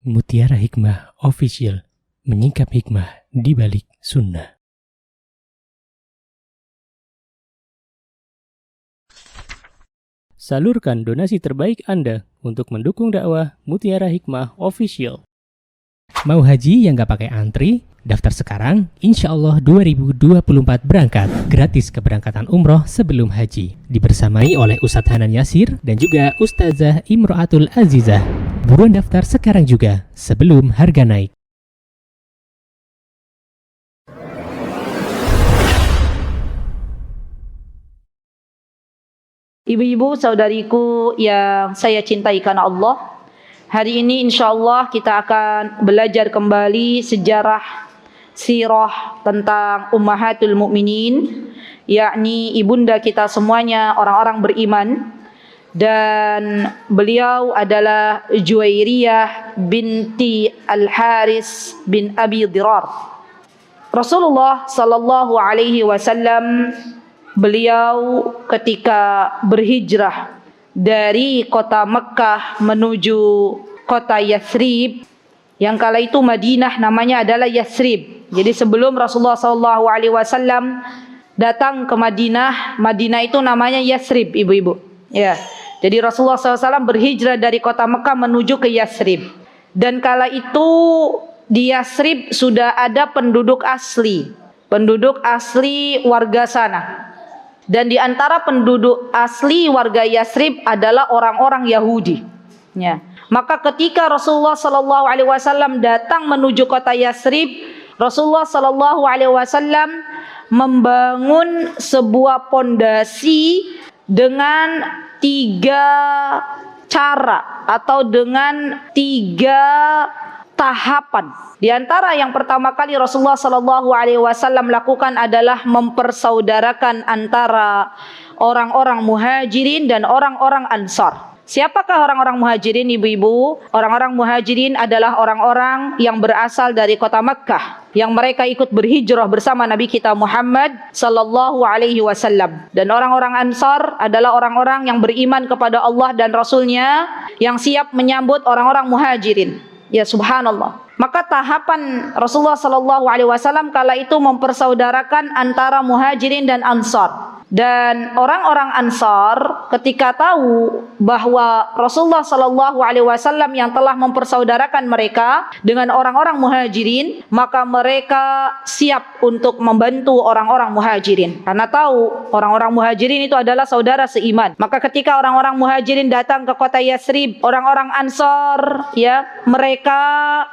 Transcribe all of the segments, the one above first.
Mutiara Hikmah Official, menyingkap hikmah di balik sunnah. Salurkan donasi terbaik Anda untuk mendukung dakwah Mutiara Hikmah Official. Mau haji yang gak pakai antri? Daftar sekarang, insya Allah 2024 berangkat. Gratis keberangkatan umroh sebelum haji. Dibersamai oleh Ustadz Hanan Yasir dan juga Ustazah Imro'atul Azizah. Buruan daftar sekarang juga, sebelum harga naik. Ibu-ibu, saudariku yang saya cintai karena Allah, hari ini insya Allah kita akan belajar kembali sejarah sirah tentang Ummahatul Mukminin, yakni ibunda kita semuanya orang-orang beriman. Dan beliau adalah Juwairiyah binti Al-Haris bin Abi Dirar. Rasulullah sallallahu alaihi wasallam, beliau ketika berhijrah dari kota Mekkah menuju kota Yathrib, yang kala itu Madinah namanya adalah Yathrib. Jadi sebelum Rasulullah sallallahu alaihi wasallam datang ke Madinah, Madinah itu namanya Yathrib, ibu-ibu. Ya. Jadi Rasulullah SAW berhijrah dari kota Mekkah menuju ke Yathrib. Dan kala itu di Yathrib sudah ada penduduk asli warga sana. Dan di antara penduduk asli warga Yathrib adalah orang-orang Yahudi. Ya. Maka ketika Rasulullah SAW datang menuju kota Yathrib, Rasulullah SAW membangun sebuah pondasi dengan 3 cara atau dengan 3 tahapan. Di antara yang pertama kali Rasulullah SAW lakukan adalah mempersaudarakan antara orang-orang muhajirin dan orang-orang ansar. Siapakah orang-orang muhajirin, ibu-ibu? Orang-orang muhajirin adalah orang-orang yang berasal dari kota Mekkah, yang mereka ikut berhijrah bersama Nabi kita Muhammad sallallahu alaihi wasallam. Dan orang-orang ansar adalah orang-orang yang beriman kepada Allah dan Rasulnya, yang siap menyambut orang-orang muhajirin. Ya subhanallah. Maka tahapan Rasulullah sallallahu alaihi wasallam kala itu mempersaudarakan antara muhajirin dan ansar. Dan orang-orang Ansar ketika tahu bahwa Rasulullah sallallahu alaihi wasallam yang telah mempersaudarakan mereka dengan orang-orang muhajirin, maka mereka siap untuk membantu orang-orang muhajirin. Karena tahu orang-orang muhajirin itu adalah saudara seiman. Maka ketika orang-orang muhajirin datang ke kota Yathrib, orang-orang Ansar mereka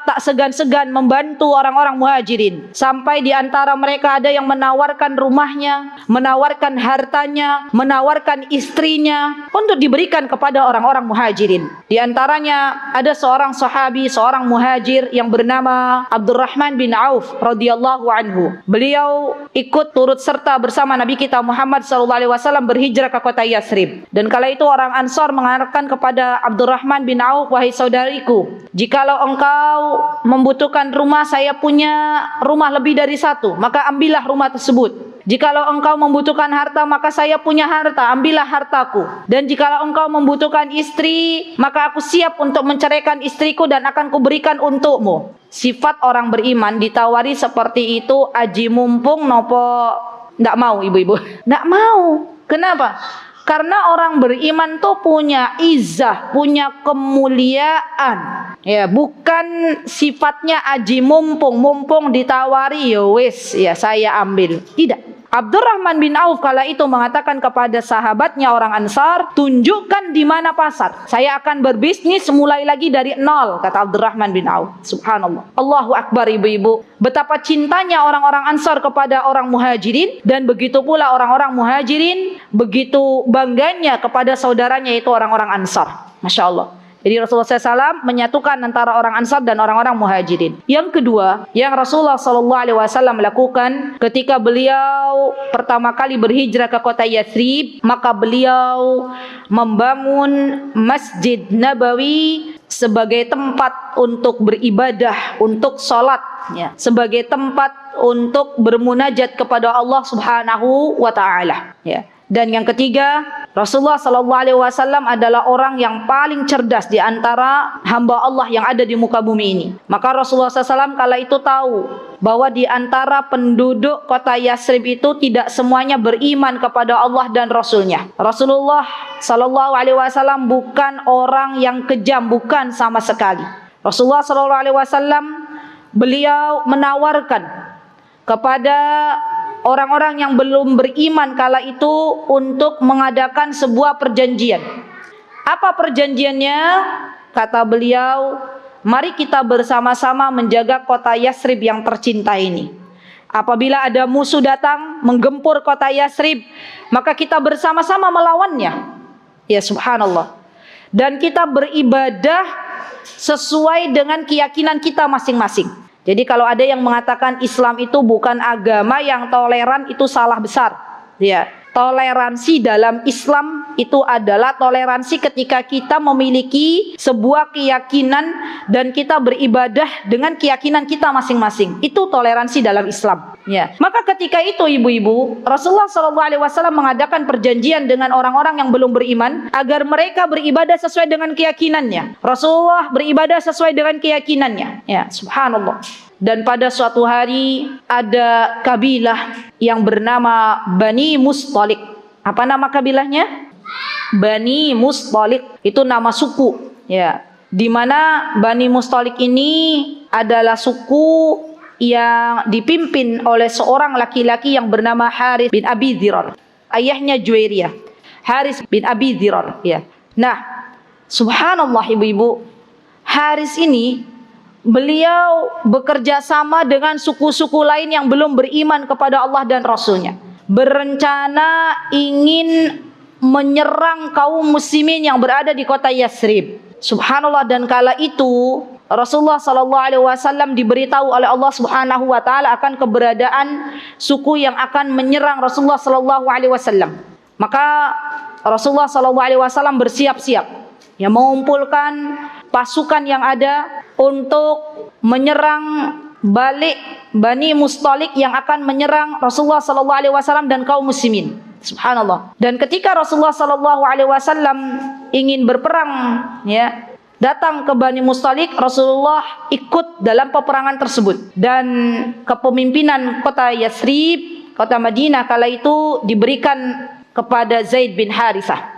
tak segan-segan membantu orang-orang muhajirin. Sampai di antara mereka ada yang menawarkan rumahnya, menawarkan hartanya, menawarkan istrinya untuk diberikan kepada orang-orang muhajirin. Di antaranya ada seorang sahabi, seorang muhajir yang bernama Abdurrahman bin Auf radhiyallahu anhu. Beliau ikut turut serta bersama Nabi kita Muhammad sallallahu alaihi wasallam berhijrah ke kota Yathrib. Dan kala itu orang Ansar mengatakan kepada Abdurrahman bin Auf, "Wahai saudariku, jikalau engkau membutuhkan rumah, saya punya rumah lebih dari 1, maka ambillah rumah tersebut. Jikalau engkau membutuhkan harta, maka saya punya harta, ambillah hartaku. Dan jikalau engkau membutuhkan istri, maka aku siap untuk menceraikan istriku dan akan kuberikan untukmu." Sifat orang beriman ditawari seperti itu, aji mumpung nopo ndak mau, ibu-ibu. Ndak mau. Kenapa? Karena orang beriman tuh punya izzah, punya kemuliaan. Ya, bukan sifatnya aji mumpung ditawari ya wis, ya saya ambil. Tidak. Abdurrahman bin Auf kala itu mengatakan kepada sahabatnya orang Ansar, "Tunjukkan di mana pasar. Saya akan berbisnis mulai lagi dari nol," kata Abdurrahman bin Auf. Subhanallah. Allahu Akbar, ibu-ibu. Betapa cintanya orang-orang Ansar kepada orang muhajirin, dan begitu pula orang-orang muhajirin begitu bangganya kepada saudaranya itu orang-orang Ansar. Masya Allah. Jadi Rasulullah SAW menyatukan antara orang Ansar dan orang-orang muhajirin. Yang kedua, yang Rasulullah SAW lakukan ketika beliau pertama kali berhijrah ke kota Yathrib, maka beliau membangun Masjid Nabawi sebagai tempat untuk beribadah, untuk sholat, sebagai tempat untuk bermunajat kepada Allah Subhanahu wa ta'ala. Dan yang ketiga, Rasulullah sallallahu alaihi wasallam adalah orang yang paling cerdas di antara hamba Allah yang ada di muka bumi ini. Maka Rasulullah SAW kala itu tahu bahwa di antara penduduk kota Yasrib itu tidak semuanya beriman kepada Allah dan Rasulnya. Rasulullah sallallahu alaihi wasallam bukan orang yang kejam, bukan sama sekali. Rasulullah sallallahu alaihi wasallam beliau menawarkan kepada orang-orang yang belum beriman kala itu untuk mengadakan sebuah perjanjian. Apa perjanjiannya? Kata beliau, mari kita bersama-sama menjaga kota Yasrib yang tercinta ini. Apabila ada musuh datang menggempur kota Yasrib, maka kita bersama-sama melawannya. Ya subhanallah. Dan kita beribadah sesuai dengan keyakinan kita masing-masing. Jadi kalau ada yang mengatakan Islam itu bukan agama yang toleran, itu salah besar. Ya, toleransi dalam Islam itu adalah toleransi ketika kita memiliki sebuah keyakinan dan kita beribadah dengan keyakinan kita masing-masing. Itu toleransi dalam Islam. Ya. Maka ketika itu ibu-ibu, Rasulullah SAW mengadakan perjanjian dengan orang-orang yang belum beriman agar mereka beribadah sesuai dengan keyakinannya. Rasulullah beribadah sesuai dengan keyakinannya. Ya, subhanallah. Dan pada suatu hari ada kabilah yang bernama Bani Mustalik. Apa nama kabilahnya? Bani Mustalik. Itu nama suku. Ya, di mana Bani Mustalik ini adalah suku yang dipimpin oleh seorang laki-laki yang bernama Harits bin Abi Dzirar. Ayahnya Juwairiyah. Harits bin Abi Dzirar. Ya. Nah, subhanallah ibu-ibu, Harits ini beliau bekerja sama dengan suku-suku lain yang belum beriman kepada Allah dan Rasulnya. Berencana ingin menyerang kaum muslimin yang berada di kota Yasrib. Subhanallah, dan kala itu Rasulullah SAW diberitahu oleh Allah Subhanahu Wa Taala akan keberadaan suku yang akan menyerang Rasulullah SAW. Maka Rasulullah SAW bersiap-siap, yang mengumpulkan pasukan yang ada untuk menyerang balik Bani Mustalik yang akan menyerang Rasulullah SAW dan kaum muslimin. Subhanallah. Dan ketika Rasulullah SAW ingin berperang, ya, datang ke Bani Mustalik, Rasulullah ikut dalam peperangan tersebut. Dan kepemimpinan kota Yasrib, kota Madinah kala itu diberikan kepada Zaid bin Harithah.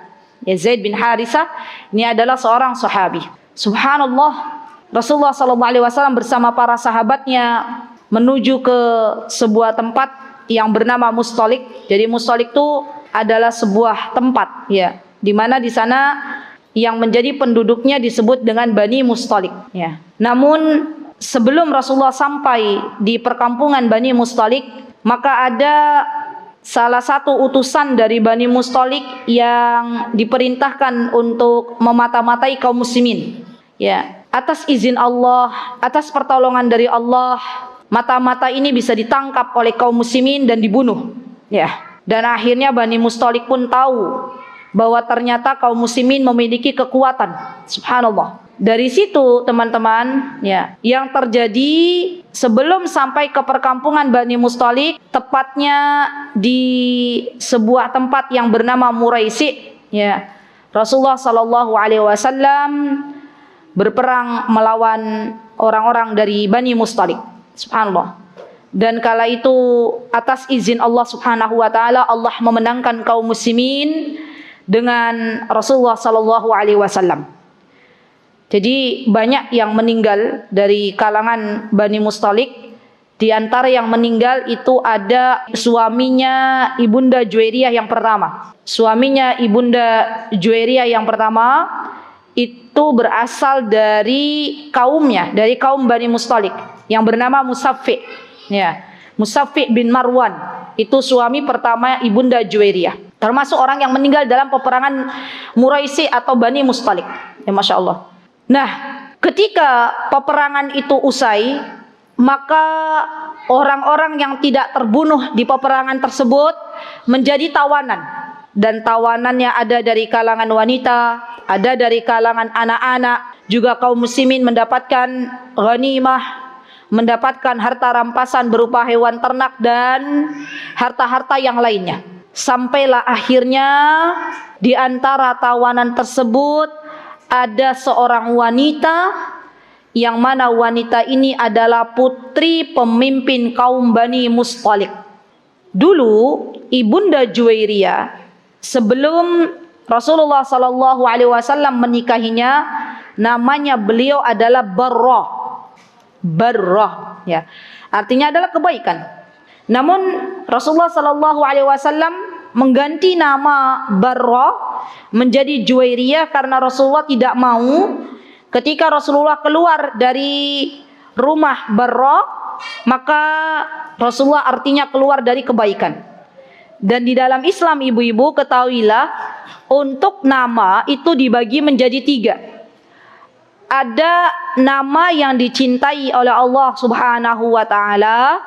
Ya, Zaid bin Harithah ini adalah seorang sahabi. Subhanallah, Rasulullah SAW bersama para sahabatnya menuju ke sebuah tempat yang bernama Mustalik. Jadi Mustalik itu adalah sebuah tempat, ya, di mana di sana yang menjadi penduduknya disebut dengan Bani Mustalik. Ya. Namun sebelum Rasulullah sampai di perkampungan Bani Mustalik, maka ada salah satu utusan dari Bani Mustalik yang diperintahkan untuk memata-matai kaum muslimin. Ya, atas izin Allah, atas pertolongan dari Allah, mata-mata ini bisa ditangkap oleh kaum muslimin dan dibunuh. Ya, dan akhirnya Bani Mustalik pun tahu bahwa ternyata kaum muslimin memiliki kekuatan. Subhanallah. Dari situ teman-teman, ya, yang terjadi sebelum sampai ke perkampungan Bani Mustalik, tepatnya di sebuah tempat yang bernama Muraisi, ya, Rasulullah SAW berperang melawan orang-orang dari Bani Mustalik. Subhanallah. Dan kala itu atas izin Allah Subhanahu Wa Taala, Allah memenangkan kaum muslimin dengan Rasulullah SAW. Jadi banyak yang meninggal dari kalangan Bani Mustalik. Di antara yang meninggal itu ada suaminya Ibunda Juwairiyah yang pertama. Suaminya Ibunda Juwairiyah yang pertama itu berasal dari kaumnya, dari kaum Bani Mustalik yang bernama Musaffi. Ya, Musaffi bin Marwan itu suami pertama Ibunda Juwairiyah. Termasuk orang yang meninggal dalam peperangan Muraisi atau Bani Mustalik. Ya, Masya Allah. Nah, ketika peperangan itu usai, maka orang-orang yang tidak terbunuh di peperangan tersebut menjadi tawanan. Dan tawanannya ada dari kalangan wanita, ada dari kalangan anak-anak, juga kaum muslimin mendapatkan ghanimah, mendapatkan harta rampasan berupa hewan ternak dan harta-harta yang lainnya. Sampailah akhirnya di antara tawanan tersebut ada seorang wanita, yang mana wanita ini adalah putri pemimpin kaum Bani Mustalik. Dulu Ibunda Juwairiyah sebelum Rasulullah sallallahu alaihi wasallam menikahinya, namanya beliau adalah Barrah. Barrah, ya. Artinya adalah kebaikan. Namun Rasulullah sallallahu alaihi wasallam mengganti nama Barrah menjadi Juwairiyah karena Rasulullah tidak mau ketika Rasulullah keluar dari rumah Barrah, maka Rasulullah artinya keluar dari kebaikan. Dan di dalam Islam, ibu-ibu, ketahuilah untuk nama itu dibagi menjadi 3. Ada nama yang dicintai oleh Allah Subhanahu wa taala,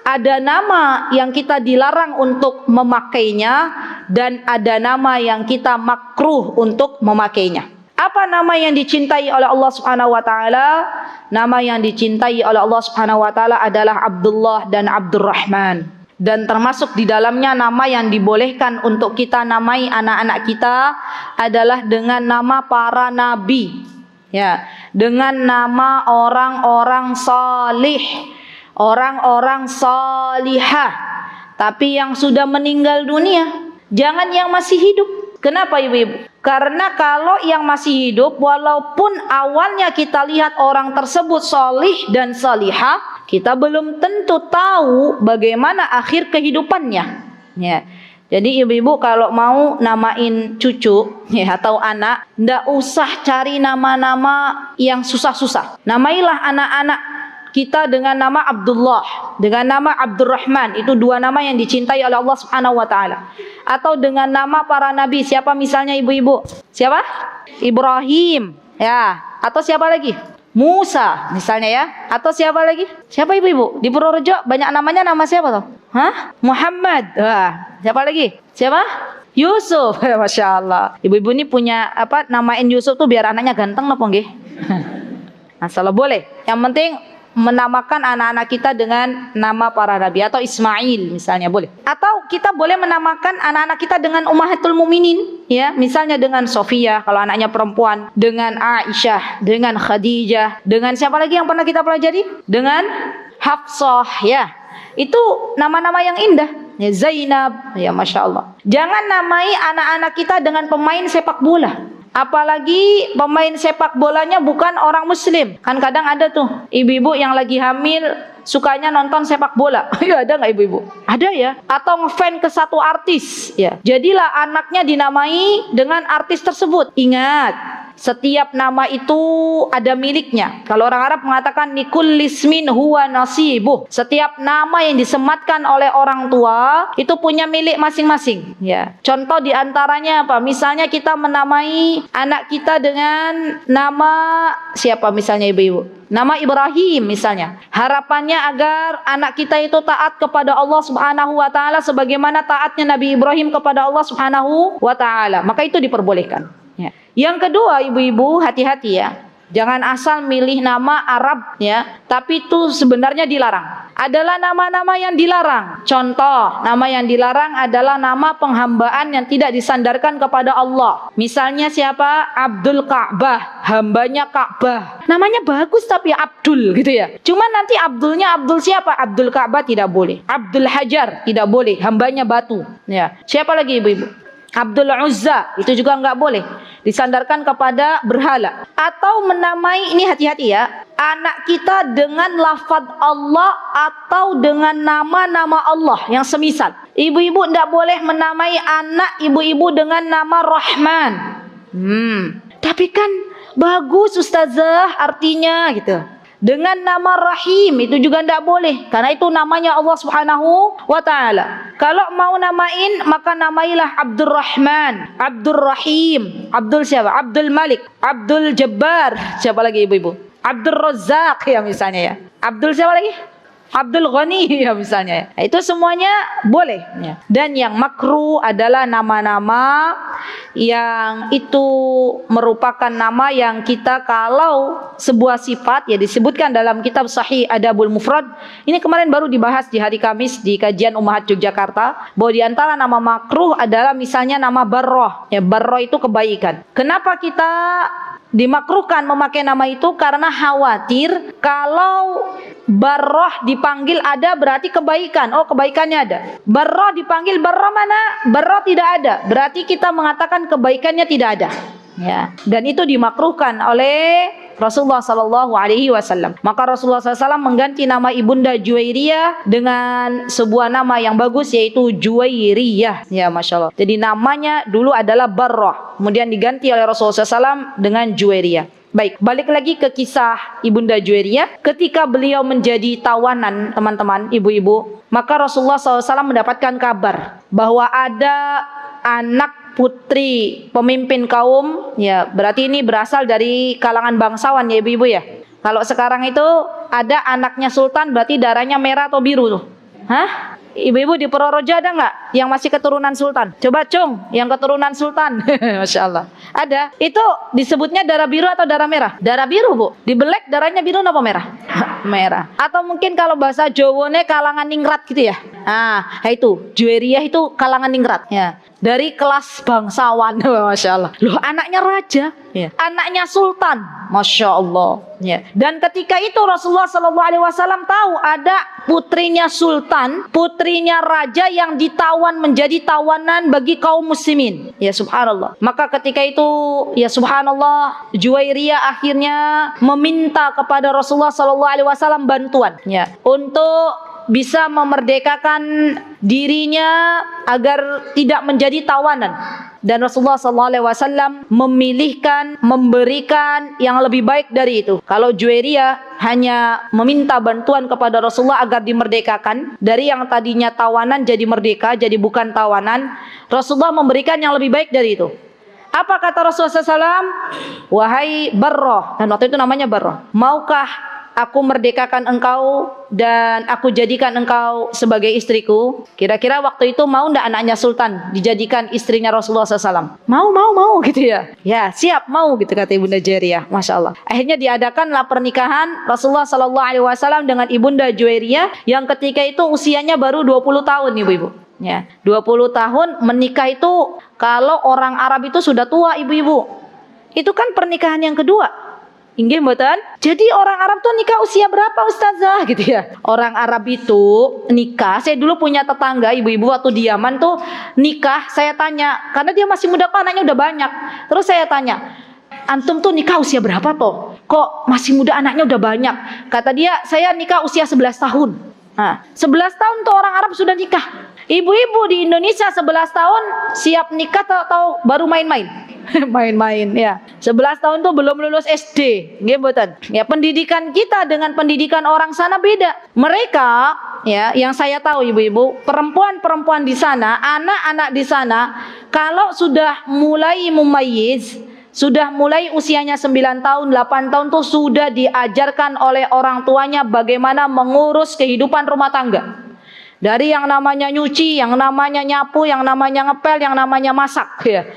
ada nama yang kita dilarang untuk memakainya, dan ada nama yang kita makruh untuk memakainya. Apa nama yang dicintai oleh Allah Subhanahu wa taala? Nama yang dicintai oleh Allah Subhanahu wa taala adalah Abdullah dan Abdurrahman. Dan termasuk di dalamnya nama yang dibolehkan untuk kita namai anak-anak kita adalah dengan nama para nabi. Ya, dengan nama orang-orang salih, orang-orang salihah, tapi yang sudah meninggal dunia, jangan yang masih hidup. Kenapa ibu-ibu? Karena kalau yang masih hidup, walaupun awalnya kita lihat orang tersebut salih dan salihah, kita belum tentu tahu bagaimana akhir kehidupannya. Ya. Jadi ibu-ibu kalau mau namain cucu ya, atau anak, ndak usah cari nama-nama yang susah-susah. Namailah anak-anak kita dengan nama Abdullah, dengan nama Abdurrahman. Itu 2 nama yang dicintai oleh Allah Subhanahu wa taala. Atau dengan nama para nabi. Siapa misalnya ibu-ibu? Siapa? Ibrahim, ya. Atau siapa lagi? Musa misalnya, ya. Atau siapa lagi? Siapa ibu-ibu? Di Purworejo banyak namanya, nama siapa tuh? Hah? Muhammad. Wah, siapa lagi? Siapa? Yusuf. Masya Allah. Ibu-ibu ini punya apa? Namain Yusuf tuh biar anaknya ganteng apa nggih? Nah, salah boleh. Yang penting menamakan anak-anak kita dengan nama para nabi. Atau Ismail misalnya boleh. Atau kita boleh menamakan anak-anak kita dengan Ummahatul Mukminin, ya. Misalnya dengan Sofia kalau anaknya perempuan, dengan Aisyah, dengan Khadijah, dengan siapa lagi yang pernah kita pelajari? Dengan Hafsah, ya. Itu nama-nama yang indah, ya. Zainab, ya, Masya Allah. Jangan namai anak-anak kita dengan pemain sepak bola. Apalagi pemain sepak bolanya bukan orang muslim. Kan kadang ada tuh ibu-ibu yang lagi hamil sukanya nonton sepak bola. Ya, ada nggak ibu-ibu? Ada, ya. Atau ngefan ke satu artis, ya. Jadilah anaknya dinamai dengan artis tersebut. Ingat, setiap nama itu ada miliknya. Kalau orang Arab mengatakan likulli ismin huwa nasibuh. Setiap nama yang disematkan oleh orang tua itu punya milik masing-masing, ya. Contoh diantaranya apa? Misalnya kita menamai anak kita dengan nama siapa misalnya ibu-ibu? Nama Ibrahim misalnya. Harapannya agar anak kita itu taat kepada Allah Subhanahu wa taala sebagaimana taatnya Nabi Ibrahim kepada Allah Subhanahu wa taala. Maka itu diperbolehkan. Ya. Yang kedua, ibu-ibu hati-hati, ya. Jangan asal milih nama Arab, ya. Tapi itu sebenarnya dilarang. Adalah nama-nama yang dilarang. Contoh, nama yang dilarang adalah nama penghambaan yang tidak disandarkan kepada Allah. Misalnya siapa? Abdul Ka'bah, hambanya Ka'bah. Namanya bagus tapi Abdul gitu, ya. Cuma nanti Abdulnya Abdul siapa? Abdul Ka'bah tidak boleh. Abdul Hajar tidak boleh, hambanya batu, ya. Siapa lagi ibu-ibu? Abdul Uzza, itu juga enggak boleh disandarkan kepada berhala. Atau menamai, ini hati-hati, ya, anak kita dengan lafaz Allah atau dengan nama-nama Allah yang semisal. Ibu-ibu enggak boleh menamai anak ibu-ibu dengan nama Rahman. Tapi kan bagus ustazah artinya gitu. Dengan nama Rahim itu juga tidak boleh, karena itu namanya Allah Subhanahu wa taala. Kalau mau namain maka namailah Abdurrahman, Abdurrahim, Abdul siapa? Abdul Malik, Abdul Jabbar, siapa lagi ibu-ibu? Abdul Razzaq, ya misalnya, ya. Abdul siapa lagi? Abdul Ghani ya misalnya. Itu semuanya boleh ya. Dan yang makruh adalah nama-nama yang itu merupakan nama yang kita kalau sebuah sifat ya disebutkan dalam kitab Sahih Adabul Mufrad. Ini kemarin baru dibahas di hari Kamis di kajian Ummahat Yogyakarta bahwa di antara nama makruh adalah misalnya nama Barroh. Ya, Barroh itu kebaikan. Kenapa kita dimakruhkan memakai nama itu? Karena khawatir kalau Barroh dipanggil ada berarti kebaikan. Oh, kebaikannya ada. Barroh dipanggil Barroh mana? Barroh tidak ada. Berarti kita mengatakan kebaikannya tidak ada. Ya, dan itu dimakruhkan oleh Rasulullah sallallahu alaihi wasallam. Maka Rasulullah SAW mengganti nama Ibunda Juwairiyah dengan sebuah nama yang bagus yaitu Juwairiyah. Ya, Masya Allah. Jadi namanya dulu adalah Barrah, kemudian diganti oleh Rasulullah SAW dengan Juwairiyah. Baik, balik lagi ke kisah Ibunda Juwairiyah. Ketika beliau menjadi tawanan, teman-teman, ibu-ibu, maka Rasulullah SAW mendapatkan kabar bahwa ada anak putri pemimpin kaum, ya berarti ini berasal dari kalangan bangsawan ya ibu-ibu ya. Kalau sekarang itu ada anaknya sultan berarti darahnya merah atau biru tuh. Hah? Ibu-ibu di Purworejo ada nggak yang masih keturunan sultan? Coba cung, yang keturunan sultan. Masya Allah. Ada. Itu disebutnya darah biru atau darah merah? Darah biru bu. Di Belek darahnya biru apa merah? Merah. Atau mungkin kalau bahasa Jawanya kalangan ningrat gitu ya. Nah, itu Juwairiyah itu kalangan ningrat. Ya. Dari kelas bangsawan. Masya Allah. Loh, anaknya raja. Ya. Anaknya sultan. Masya Allah. Ya. Dan ketika itu Rasulullah SAW tahu ada putrinya sultan, putrinya raja yang ditawan menjadi tawanan bagi kaum muslimin. Ya subhanallah. Maka ketika itu ya subhanallah Juwairiyah akhirnya meminta kepada Rasulullah SAW bantuan ya untuk bisa memerdekakan dirinya agar tidak menjadi tawanan. Dan Rasulullah SAW memilihkan, memberikan yang lebih baik dari itu. Kalau Juwairiyah hanya meminta bantuan kepada Rasulullah agar dimerdekakan, dari yang tadinya tawanan jadi merdeka, jadi bukan tawanan, Rasulullah memberikan yang lebih baik dari itu. Apa kata Rasulullah SAW? Wahai Barrah, dan waktu itu namanya Barrah, maukah aku merdekakan engkau dan aku jadikan engkau sebagai istriku? Kira-kira waktu itu mau ndak anaknya sultan dijadikan istrinya Rasulullah SAW? Mau gitu ya. Ya siap mau gitu kata Ibunda Juwairiyah. Masya Allah. Akhirnya diadakanlah pernikahan Rasulullah SAW dengan Ibunda Juwairiyah yang ketika itu usianya baru 20 tahun ibu-ibu. Ya, 20 tahun menikah itu kalau orang Arab itu sudah tua ibu-ibu. Itu kan pernikahan yang kedua. Inggih mboten? Jadi orang Arab tuh nikah usia berapa ustazah gitu ya? Orang Arab itu nikah, saya dulu punya tetangga ibu-ibu waktu di Yaman tuh nikah, saya tanya, karena dia masih muda kok anaknya udah banyak. Terus saya tanya, antum tuh nikah usia berapa toh? Kok masih muda anaknya udah banyak? Kata dia, saya nikah usia 11 tahun. Nah, 11 tahun tuh orang Arab sudah nikah. Ibu-ibu di Indonesia 11 tahun siap nikah atau baru main-main? Main-main ya. 11 tahun tuh belum lulus SD, nggih mboten. Ya, pendidikan kita dengan pendidikan orang sana beda. Mereka ya, yang saya tahu ibu-ibu, perempuan-perempuan di sana, anak-anak di sana kalau sudah mulai mumayyiz, sudah mulai usianya 9 tahun, 8 tahun tuh sudah diajarkan oleh orang tuanya bagaimana mengurus kehidupan rumah tangga. Dari yang namanya nyuci, yang namanya nyapu, yang namanya ngepel, yang namanya masak ya.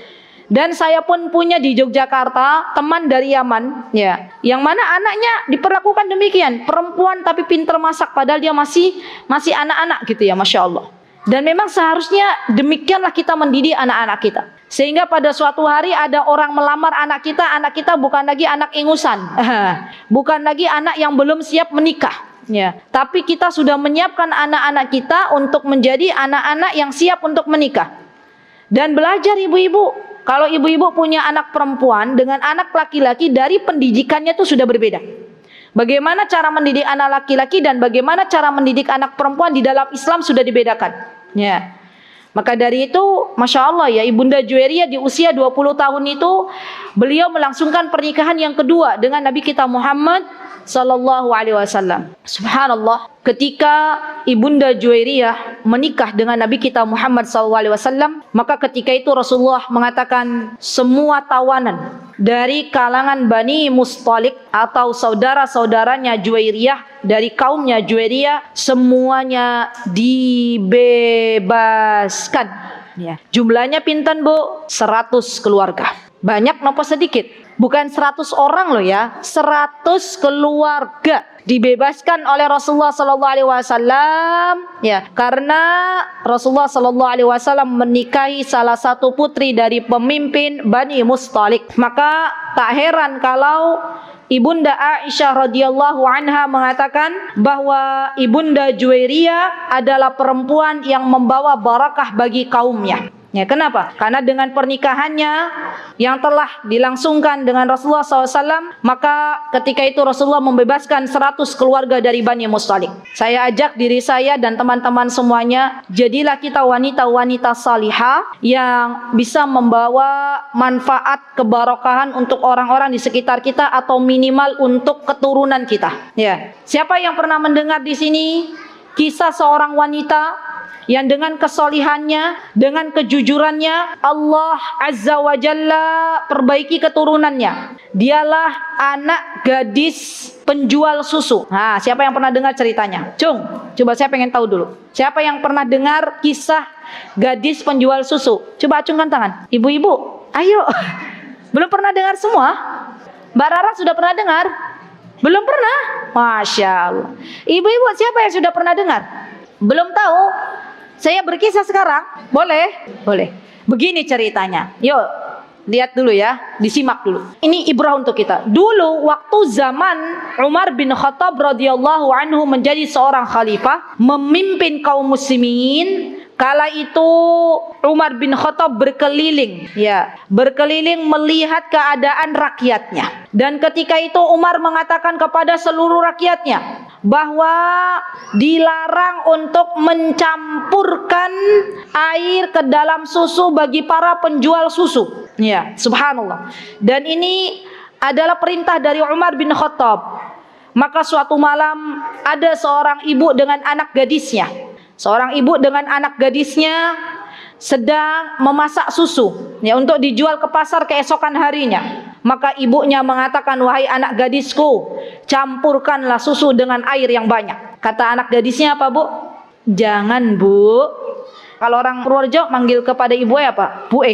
Dan saya pun punya di Yogyakarta teman dari Yaman ya, yang mana anaknya diperlakukan demikian, perempuan tapi pinter masak padahal dia masih anak-anak gitu ya, Masya Allah. Dan memang seharusnya demikianlah kita mendidik anak-anak kita. Sehingga pada suatu hari ada orang melamar anak kita bukan lagi anak ingusan, bukan lagi anak yang belum siap menikah. Ya, tapi kita sudah menyiapkan anak-anak kita untuk menjadi anak-anak yang siap untuk menikah. Dan belajar ibu-ibu, kalau ibu-ibu punya anak perempuan dengan anak laki-laki, dari pendidikannya itu sudah berbeda. Bagaimana cara mendidik anak laki-laki dan bagaimana cara mendidik anak perempuan di dalam Islam sudah dibedakan. Ya. Maka dari itu, Masya Allah ya, Ibunda Juwairiyah di usia 20 tahun itu beliau melangsungkan pernikahan yang kedua dengan Nabi kita Muhammad sallallahu alaihi wasallam. Subhanallah, ketika Ibunda Juwairiyah menikah dengan Nabi kita Muhammad sallallahu alaihi wasallam, maka ketika itu Rasulullah mengatakan semua tawanan dari kalangan Bani Mustalik atau saudara-saudaranya Juwairiyah dari kaumnya Juwairiyah semuanya dibebaskan. Ya. Jumlahnya pinten Bu? 100 keluarga. Banyak nopo sedikit? Bukan 100 orang loh ya, 100 keluarga dibebaskan oleh Rasulullah sallallahu alaihi wasallam ya, karena Rasulullah sallallahu alaihi wasallam menikahi salah satu putri dari pemimpin Bani Mustalik. Maka tak heran kalau Ibunda Aisyah radhiyallahu anha mengatakan bahwa Ibunda Juwairiyah adalah perempuan yang membawa barakah bagi kaumnya. Ya, kenapa? Karena dengan pernikahannya yang telah dilangsungkan dengan Rasulullah SAW, maka ketika itu Rasulullah membebaskan 100 keluarga dari Bani Mustalik. Saya ajak diri saya dan teman-teman semuanya, jadilah kita wanita-wanita salihah yang bisa membawa manfaat keberkahan untuk orang-orang di sekitar kita atau minimal untuk keturunan kita. Ya. Siapa yang pernah mendengar di sini kisah seorang wanita yang dengan kesolihannya, dengan kejujurannya, Allah Azza wa Jalla perbaiki keturunannya. Dialah anak gadis penjual susu. Nah, siapa yang pernah dengar ceritanya? Cung, coba saya pengen tahu dulu. Siapa yang pernah dengar kisah gadis penjual susu? Coba acungkan tangan. Ibu-ibu, ayo. Belum pernah dengar semua? Mbak Rara sudah pernah dengar? Belum pernah? Masya Allah. Ibu-ibu, siapa yang sudah pernah dengar? Belum tahu? Saya berkisah sekarang, boleh? Boleh. Begini ceritanya. Yuk, lihat dulu ya, disimak dulu. Ini ibrah untuk kita. Dulu waktu zaman Umar bin Khattab radhiyallahu anhu menjadi seorang khalifah, memimpin kaum muslimin. Kala itu Umar bin Khattab berkeliling, ya, berkeliling melihat keadaan rakyatnya. Dan ketika itu Umar mengatakan kepada seluruh rakyatnya bahwa dilarang untuk mencampurkan air ke dalam susu bagi para penjual susu. Ya, subhanallah. Dan ini adalah perintah dari Umar bin Khattab. Maka suatu malam ada seorang ibu dengan anak gadisnya. Seorang ibu dengan anak gadisnya sedang memasak susu ya untuk dijual ke pasar keesokan harinya. Maka ibunya mengatakan, wahai anak gadisku, campurkanlah susu dengan air yang banyak. Kata anak gadisnya apa, Bu? Jangan, Bu. Kalau orang Purworejo manggil kepada ibu apa? Bu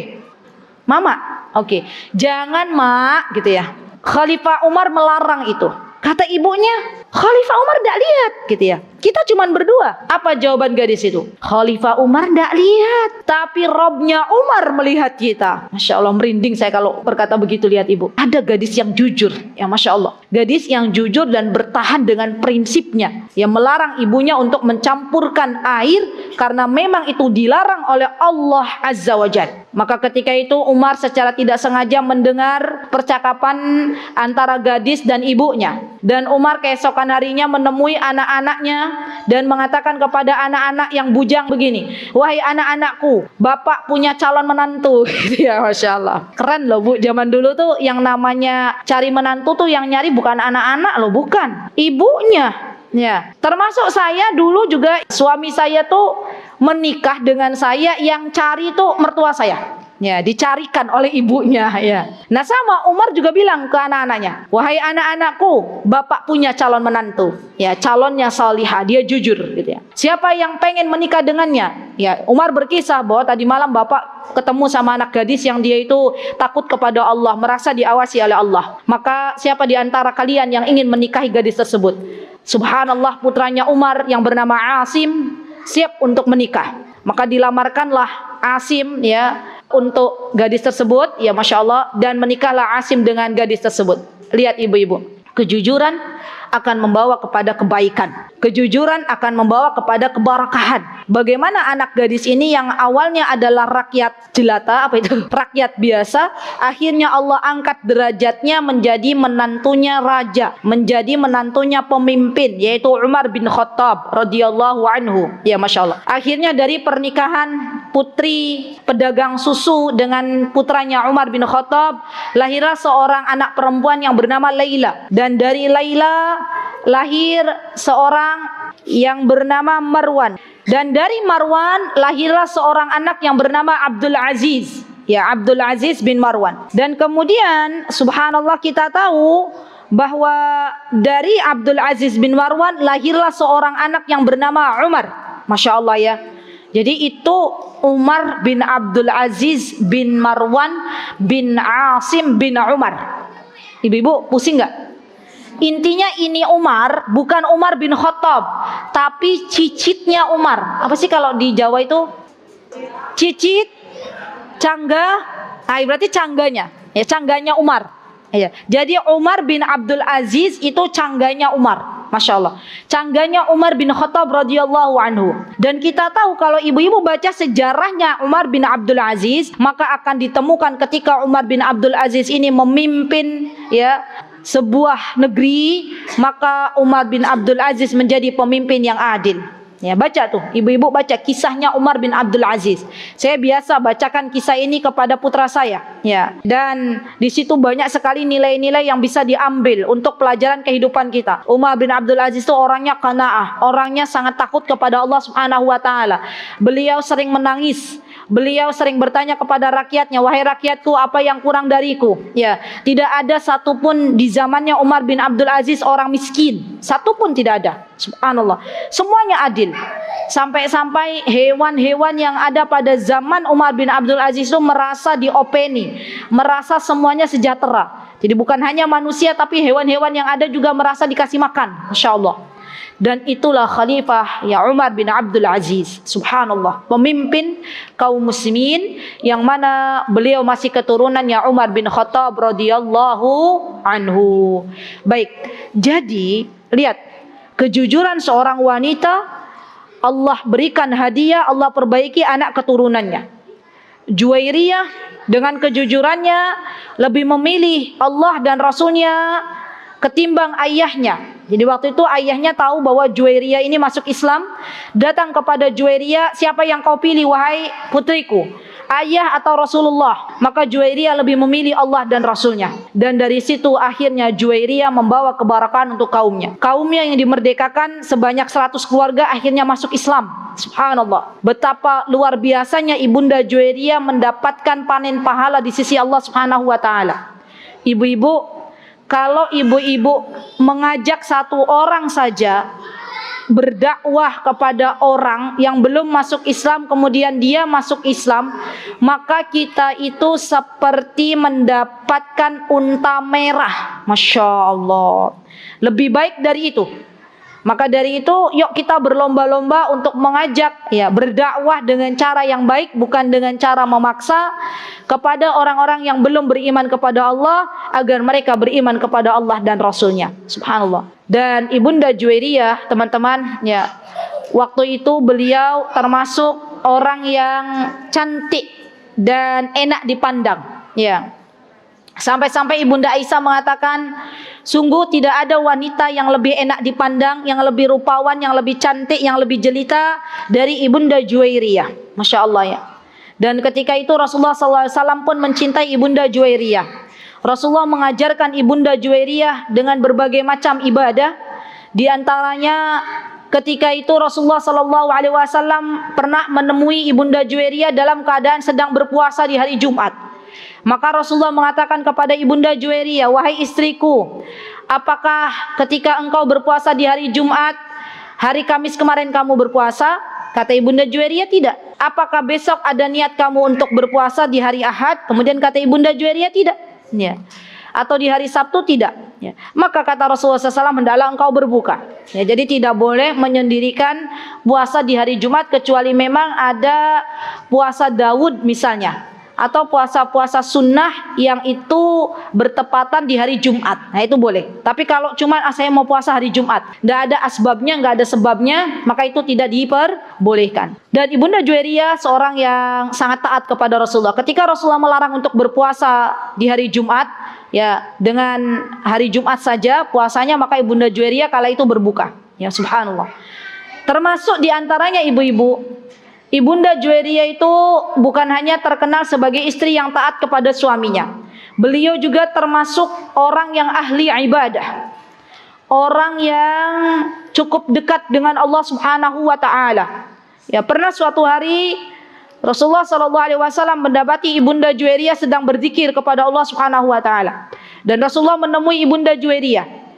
Mama. Oke. Jangan, Mak, gitu ya. Khalifah Umar melarang itu. Kata ibunya, Khalifah Umar tidak lihat, gitu ya. Kita cuma berdua. Apa jawaban gadis itu? Khalifah Umar tidak lihat, tapi Robnya Umar melihat kita. Masya Allah, merinding saya kalau berkata begitu. Lihat ibu, ada gadis yang jujur, ya Masya Allah. Gadis yang jujur dan bertahan dengan prinsipnya, yang melarang ibunya untuk mencampurkan air karena memang itu dilarang oleh Allah Azza wa Jalla. Maka ketika itu Umar secara tidak sengaja mendengar percakapan antara gadis dan ibunya. Dan Umar keesokan harinya menemui anak-anaknya dan mengatakan kepada anak-anak yang bujang begini, wahai anak-anakku, bapak punya calon menantu. Ya Masya Allah. Keren loh Bu, zaman dulu tuh yang namanya cari menantu tuh yang nyari bukan anak-anak loh, bukan, ibunya. Ya, termasuk saya dulu juga, suami saya tuh menikah dengan saya, yang cari tuh mertua saya. Ya, dicarikan oleh ibunya ya. Nah, sama Umar juga bilang ke anak-anaknya, wahai anak-anakku, bapak punya calon menantu. Ya, calonnya salihah, dia jujur gitu ya. Siapa yang pengen menikah dengannya? Ya, Umar berkisah bahwa tadi malam bapak ketemu sama anak gadis yang dia itu takut kepada Allah, merasa diawasi oleh Allah. Maka siapa di antara kalian yang ingin menikahi gadis tersebut? Subhanallah, putranya Umar yang bernama Asim siap untuk menikah. Maka dilamarkanlah Asim ya untuk gadis tersebut, ya Masya Allah, dan menikahlah Asim dengan gadis tersebut. Lihat ibu-ibu, kejujuran akan membawa kepada kebaikan. Kejujuran akan membawa kepada keberkahan. Bagaimana anak gadis ini yang awalnya adalah rakyat jelata, apa itu? Rakyat biasa, akhirnya Allah angkat derajatnya menjadi menantunya raja, menjadi menantunya pemimpin, yaitu Umar bin Khattab radhiyallahu anhu. Ya Masya Allah. Akhirnya dari pernikahan putri pedagang susu dengan putranya Umar bin Khattab, lahirlah seorang anak perempuan yang bernama Laila. Dan dari Laila lahir seorang yang bernama Marwan. Dan dari Marwan lahirlah seorang anak yang bernama Abdul Aziz. Ya, Abdul Aziz bin Marwan. Dan kemudian subhanallah kita tahu bahwa dari Abdul Aziz bin Marwan lahirlah seorang anak yang bernama Umar. Masya Allah ya. Jadi itu Umar bin Abdul Aziz bin Marwan bin Asim bin Umar. Ibu-ibu pusing nggak? Intinya ini Umar bukan Umar bin Khattab, tapi cicitnya Umar. Apa sih kalau di Jawa itu? Cicit, cangga, berarti cangganya. Ya, cangganya Umar. Ya. Jadi Umar bin Abdul Aziz itu cangganya Umar. Masya Allah, cangganya Umar bin Khattab radhiyallahu anhu. Dan kita tahu kalau ibu-ibu baca sejarahnya Umar bin Abdul Aziz, maka akan ditemukan ketika Umar bin Abdul Aziz ini memimpin ya sebuah negeri, maka Umar bin Abdul Aziz menjadi pemimpin yang adil. Ya, baca tuh, ibu-ibu baca kisahnya Umar bin Abdul Aziz. Saya biasa bacakan kisah ini kepada putra saya. Ya, dan di situ banyak sekali nilai-nilai yang bisa diambil untuk pelajaran kehidupan kita. Umar bin Abdul Aziz itu orangnya qanaah, orangnya sangat takut kepada Allah Subhanahu wa taala. Beliau sering menangis. Beliau sering bertanya kepada rakyatnya, wahai rakyatku, apa yang kurang dariku? Ya, tidak ada satupun di zamannya Umar bin Abdul Aziz orang miskin, satupun tidak ada. Subhanallah, semuanya adil. Sampai-sampai hewan-hewan yang ada pada zaman Umar bin Abdul Aziz itu merasa diopeni, merasa semuanya sejahtera. Jadi bukan hanya manusia, tapi hewan-hewan yang ada juga merasa dikasih makan. Masya Allah. Dan itulah Khalifah ya Umar bin Abdul Aziz. Subhanallah, pemimpin kaum muslimin yang mana beliau masih keturunannya Umar bin Khattab radhiyallahu anhu. Baik, jadi lihat kejujuran seorang wanita, Allah berikan hadiah, Allah perbaiki anak keturunannya. Juwairiyah dengan kejujurannya lebih memilih Allah dan Rasulnya ketimbang ayahnya. Jadi waktu itu ayahnya tahu bahwa Juwairiyah ini masuk Islam, datang kepada Juwairiyah, siapa yang kau pilih wahai putriku, ayah atau Rasulullah? Maka Juwairiyah lebih memilih Allah dan Rasulnya. Dan dari situ akhirnya Juwairiyah membawa keberkahan untuk kaumnya. Kaumnya yang dimerdekakan sebanyak 100 keluarga akhirnya masuk Islam. Subhanallah, betapa luar biasanya ibunda Juwairiyah mendapatkan panen pahala di sisi Allah Subhanahu wa taala. Ibu-ibu, kalau ibu-ibu mengajak satu orang saja berdakwah kepada orang yang belum masuk Islam, kemudian dia masuk Islam, maka kita itu seperti mendapatkan unta merah. Masya Allah, lebih baik dari itu. Maka dari itu yuk kita berlomba-lomba untuk mengajak ya berdakwah dengan cara yang baik, bukan dengan cara memaksa kepada orang-orang yang belum beriman kepada Allah agar mereka beriman kepada Allah dan Rasulnya. Subhanallah. Dan ibunda Juwairiyah teman-teman ya, waktu itu beliau termasuk orang yang cantik dan enak dipandang ya. Sampai-sampai ibunda Aisyah mengatakan, sungguh tidak ada wanita yang lebih enak dipandang, yang lebih rupawan, yang lebih cantik, yang lebih jelita dari ibunda Juwairiyah. Masya Allah ya. Dan ketika itu Rasulullah SAW pun mencintai ibunda Juwairiyah. Rasulullah mengajarkan ibunda Juwairiyah dengan berbagai macam ibadah. Di antaranya ketika itu Rasulullah SAW pernah menemui ibunda Juwairiyah dalam keadaan sedang berpuasa di hari Jumat. Maka Rasulullah mengatakan kepada ibunda Juwairiyah, wahai istriku, apakah ketika engkau berpuasa di hari Jumat, hari Kamis kemarin kamu berpuasa? Kata ibunda Juwairiyah, tidak. Apakah besok ada niat kamu untuk berpuasa di hari Ahad? Kemudian kata ibunda Juwairiyah, tidak. Ya. Atau di hari Sabtu? Tidak. Ya. Maka kata Rasulullah SAW, hendaklah engkau berbuka. Ya, jadi tidak boleh menyendirikan puasa di hari Jumat kecuali memang ada puasa Daud misalnya, atau puasa-puasa sunnah yang itu bertepatan di hari Jumat. Nah itu boleh. Tapi kalau cuma saya mau puasa hari Jumat, nggak ada asbabnya, nggak ada sebabnya, maka itu tidak diperbolehkan. Dan ibunda Juwairiyah seorang yang sangat taat kepada Rasulullah. Ketika Rasulullah melarang untuk berpuasa di hari Jumat, ya dengan hari Jumat saja puasanya, maka ibunda Juwairiyah kala itu berbuka. Ya subhanallah. Termasuk diantaranya ibu-ibu Ibunda Juwairiyah itu bukan hanya terkenal sebagai istri yang taat kepada suaminya. Beliau juga termasuk orang yang ahli ibadah. Orang yang cukup dekat dengan Allah Subhanahu wa taala. Ya, pernah suatu hari Rasulullah sallallahu alaihi wasallam mendapati Ibunda Juwairiyah sedang berzikir kepada Allah Subhanahu wa taala. Dan Rasulullah menemui Ibunda Juwairiyah.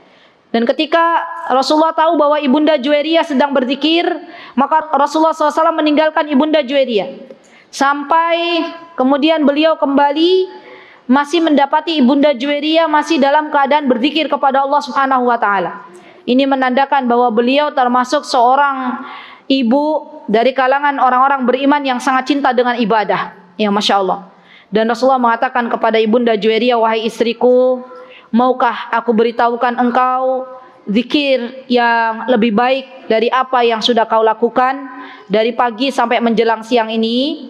Dan ketika Rasulullah tahu bahwa Ibunda Juwairiyah sedang berzikir, maka Rasulullah SAW meninggalkan Ibunda Juwairiyah. Sampai kemudian beliau kembali masih mendapati Ibunda Juwairiyah masih dalam keadaan berzikir kepada Allah Subhanahu wa taala. Ini menandakan bahwa beliau termasuk seorang ibu dari kalangan orang-orang beriman yang sangat cinta dengan ibadah. Ya, Masya Allah. Dan Rasulullah mengatakan kepada Ibunda Juwairiyah, "Wahai istriku, maukah aku beritahukan engkau zikir yang lebih baik dari apa yang sudah kau lakukan dari pagi sampai menjelang siang ini?"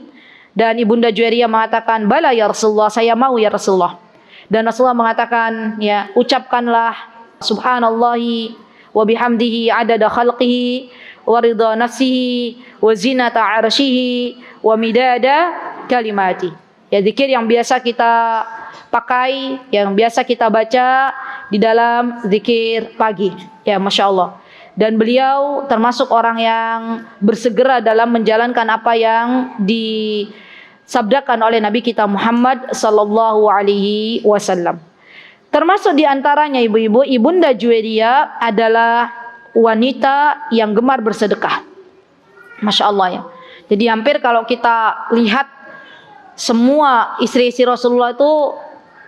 Dan Ibunda Juwairiyah mengatakan, "Bala ya Rasulullah, saya mau ya Rasulullah." Dan Rasulullah mengatakan, ya, ucapkanlah subhanallahi wa bihamdihi adada khalqihi wa ridha nafsihi wa zinata arsyihi wa midada kalimati. Ya, zikir yang biasa kita pakai, yang biasa kita baca di dalam zikir pagi. Ya, Masya Allah. Dan beliau termasuk orang yang bersegera dalam menjalankan apa yang disabdakan oleh Nabi kita Muhammad sallallahu alaihi wasallam. Termasuk di antaranya ibu-ibu, Ibunda Juwairiyah adalah wanita yang gemar bersedekah. Masya Allah ya. Jadi hampir kalau kita lihat semua istri-istri Rasulullah itu,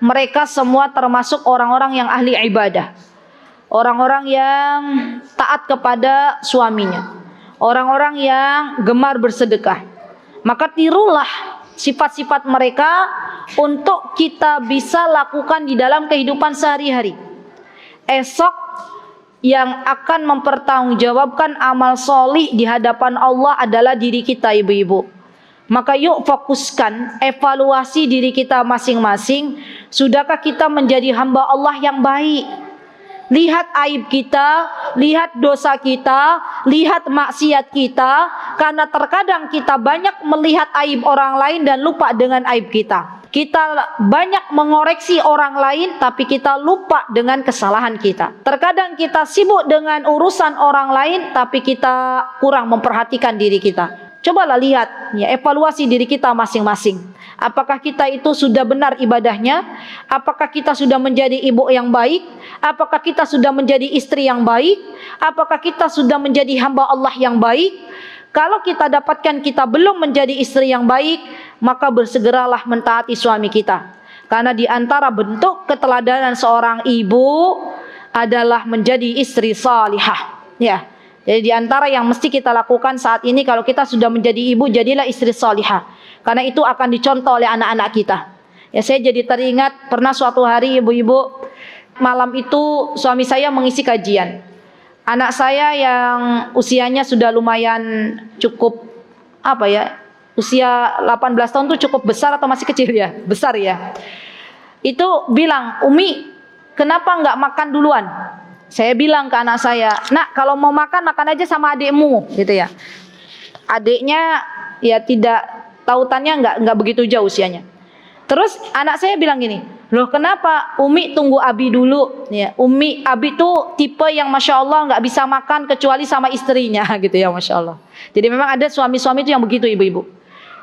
mereka semua termasuk orang-orang yang ahli ibadah. Orang-orang yang taat kepada suaminya. Orang-orang yang gemar bersedekah. Maka tirulah sifat-sifat mereka untuk kita bisa lakukan di dalam kehidupan sehari-hari. Esok yang akan mempertanggungjawabkan amal solih di hadapan Allah adalah diri kita, ibu-ibu. Maka yuk fokuskan evaluasi diri kita masing-masing. Sudahkah kita menjadi hamba Allah yang baik? Lihat aib kita, lihat dosa kita, lihat maksiat kita. Karena terkadang kita banyak melihat aib orang lain dan lupa dengan aib kita. Kita banyak mengoreksi orang lain tapi kita lupa dengan kesalahan kita. Terkadang kita sibuk dengan urusan orang lain tapi kita kurang memperhatikan diri kita. Cobalah lihat, ya, evaluasi diri kita masing-masing. Apakah kita itu sudah benar ibadahnya? Apakah kita sudah menjadi ibu yang baik? Apakah kita sudah menjadi istri yang baik? Apakah kita sudah menjadi hamba Allah yang baik? Kalau kita dapatkan kita belum menjadi istri yang baik, maka bersegeralah mentaati suami kita. Karena di antara bentuk keteladanan seorang ibu adalah menjadi istri salihah. Ya. Jadi di antara yang mesti kita lakukan saat ini, kalau kita sudah menjadi ibu, jadilah istri salihah. Karena itu akan dicontoh oleh anak-anak kita. Ya, saya jadi teringat pernah suatu hari, ibu-ibu, malam itu suami saya mengisi kajian. Anak saya yang usianya sudah lumayan cukup, usia 18 tahun itu cukup besar atau masih kecil ya? Besar ya. Itu bilang, "Umi, kenapa nggak makan duluan?" Saya bilang ke anak saya, "Nak, kalau mau makan, makan aja sama adikmu," gitu ya. Adiknya ya tidak, tautannya nggak begitu jauh usianya. Terus anak saya bilang gini, "Loh, kenapa Umi tunggu Abi dulu?" Ya, Abi tuh tipe yang Masya Allah nggak bisa makan kecuali sama istrinya gitu ya, Masya Allah. Jadi memang ada suami-suami itu yang begitu, ibu-ibu.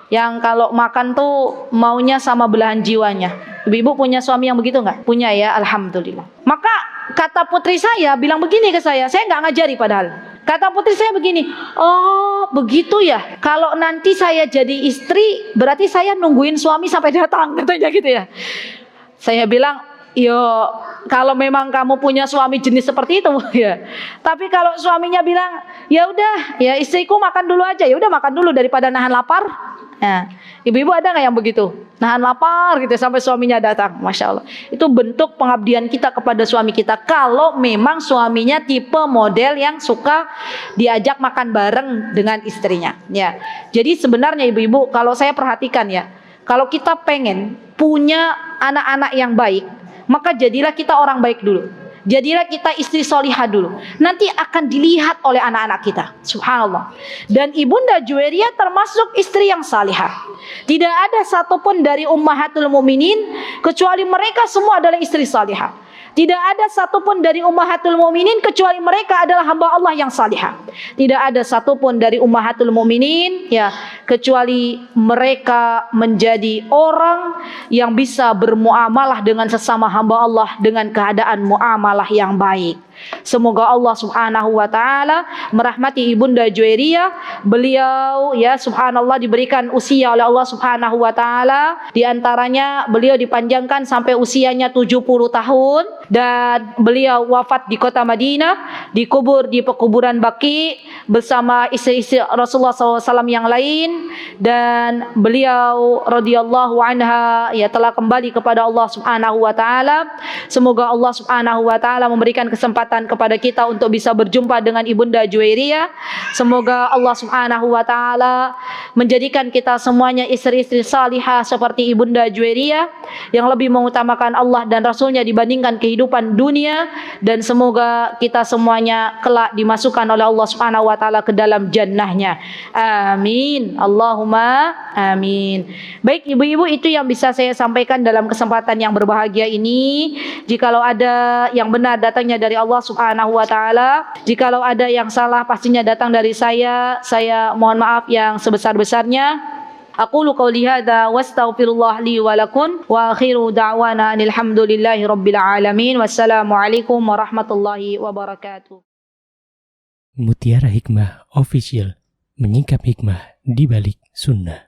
Yang kalau makan tuh maunya sama belahan jiwanya. Ibu-ibu punya suami yang begitu nggak? Punya ya, Alhamdulillah. Maka kata putri saya bilang begini ke saya nggak ngajari padahal. Kata putri saya begini, "Oh begitu ya, kalau nanti saya jadi istri berarti saya nungguin suami sampai datang," katanya gitu ya. Saya bilang, "Yo, kalau memang kamu punya suami jenis seperti itu ya. Tapi kalau suaminya bilang, ya udah, ya istriku makan dulu aja, ya udah makan dulu daripada nahan lapar." Nah, ibu-ibu ada nggak yang begitu? Nahan lapar gitu sampai suaminya datang, Masya Allah. Itu bentuk pengabdian kita kepada suami kita. Kalau memang suaminya tipe model yang suka diajak makan bareng dengan istrinya. Ya, jadi sebenarnya ibu-ibu, kalau saya perhatikan ya, kalau kita pengen punya anak-anak yang baik, maka jadilah kita orang baik dulu. Jadilah kita istri solihah dulu. Nanti akan dilihat oleh anak-anak kita. Subhanallah. Dan Ibunda Juwairiyah termasuk istri yang salihah. Tidak ada satupun dari ummahatul mukminin kecuali mereka semua adalah istri salihah. Tidak ada satupun dari ummahatul mukminin kecuali mereka adalah hamba Allah yang salihah. Tidak ada satupun dari ummahatul mukminin ya kecuali mereka menjadi orang yang bisa bermuamalah dengan sesama hamba Allah dengan keadaan muamalah yang baik. Semoga Allah Subhanahu wa taala merahmati Ibunda Juwairiyah. Beliau ya subhanallah diberikan usia oleh Allah Subhanahu wa taala. Di antaranya beliau dipanjangkan sampai usianya 70 tahun dan beliau wafat di kota Madinah, dikubur di pekuburan Baqi bersama istri-istri Rasulullah SAW yang lain, dan beliau radhiyallahu anha ya telah kembali kepada Allah Subhanahu wa taala. Semoga Allah Subhanahu wa taala memberikan kesempatan kepada kita untuk bisa berjumpa dengan Ibunda Juwairiyah. Semoga Allah Subhanahu wa taala menjadikan kita semuanya istri-istri salihah seperti Ibunda Juwairiyah yang lebih mengutamakan Allah dan Rasulnya dibandingkan kehidupan dunia, dan semoga kita semuanya kelak dimasukkan oleh Allah Subhanahu wa taala ke dalam jannahnya. Amin. Allahumma amin. Baik ibu-ibu, itu yang bisa saya sampaikan dalam kesempatan yang berbahagia ini. Jikalau ada yang benar datangnya dari Allah Subhanahu wa taala, jikalau ada yang salah pastinya datang dari saya mohon maaf yang sebesar-besarnya. Aqulu qouli hadza wastaghfirullah li wa lakum wa akhiru da'wana alhamdulillahi rabbil alamin. Wassalamualaikum warahmatullahi wabarakatuh. Mutiara Hikmah Official, menyingkap hikmah di balik sunnah.